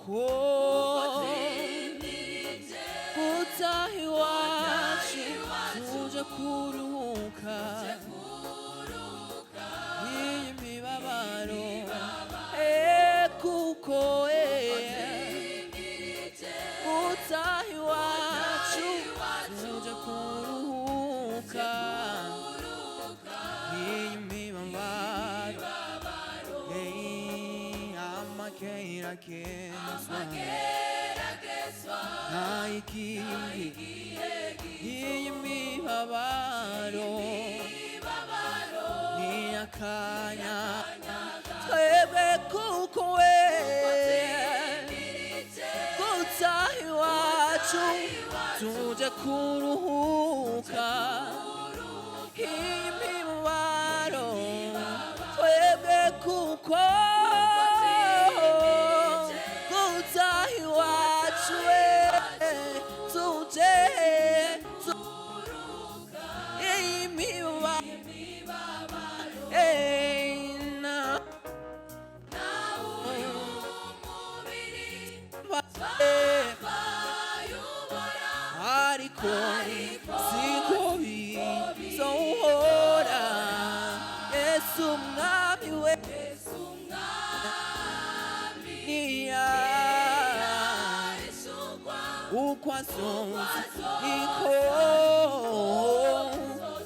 kuko gutaha iwacu tuje kuruhuka iyi mibabaro kuko gutaha iwacu tuje kuruhuka iyi mibabaro amageragezwa iyi mibabaro ni akanya twebwe kuko gutaha iwacu tuje kuruhuka iyi mibabaro twebwe kuko gutaha iwacu tuje iyi mibabaro ariko siko bizohora Yesu mwami we uko asoza niko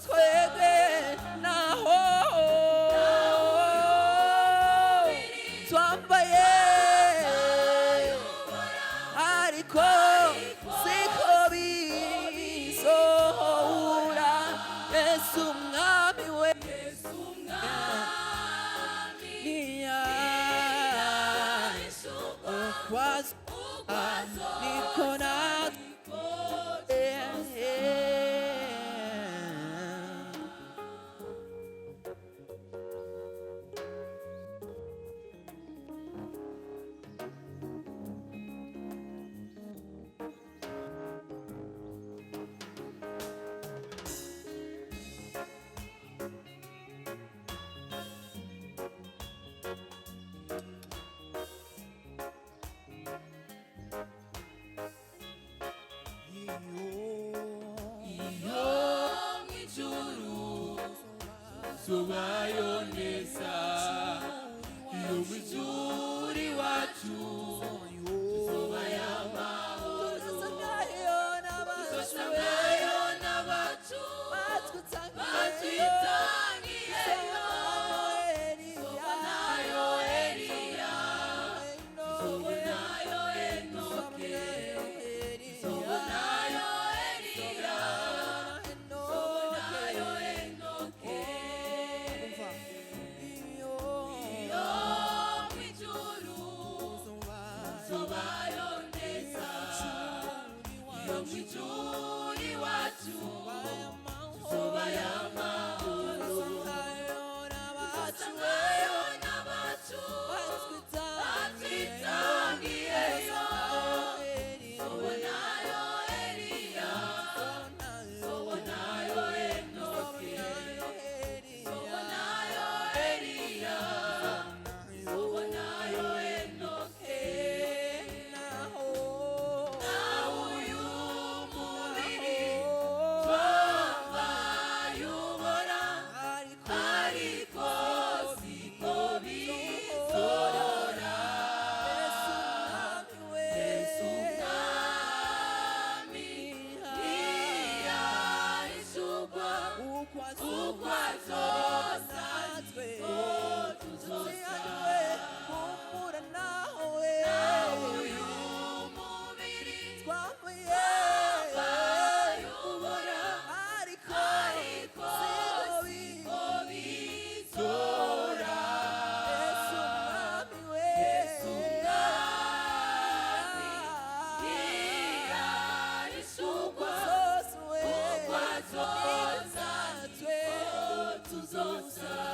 twebwe naho twambaye ariko siko bizohora Yesu mwami we uko asoza niko sobayoneza iyo muzuri wacu tuzosangayo n'abacu batwitangiyeyo sobonayo Eliya sobonayo Enoke sobonayo Eliya sobonayo Enoke mwijuri wacu tuzosangayo n'abacu batwitangiyeyo sobonayo Eliya sobonayo Enoke sobonayo Eliya sobonayo Enoke tuzosa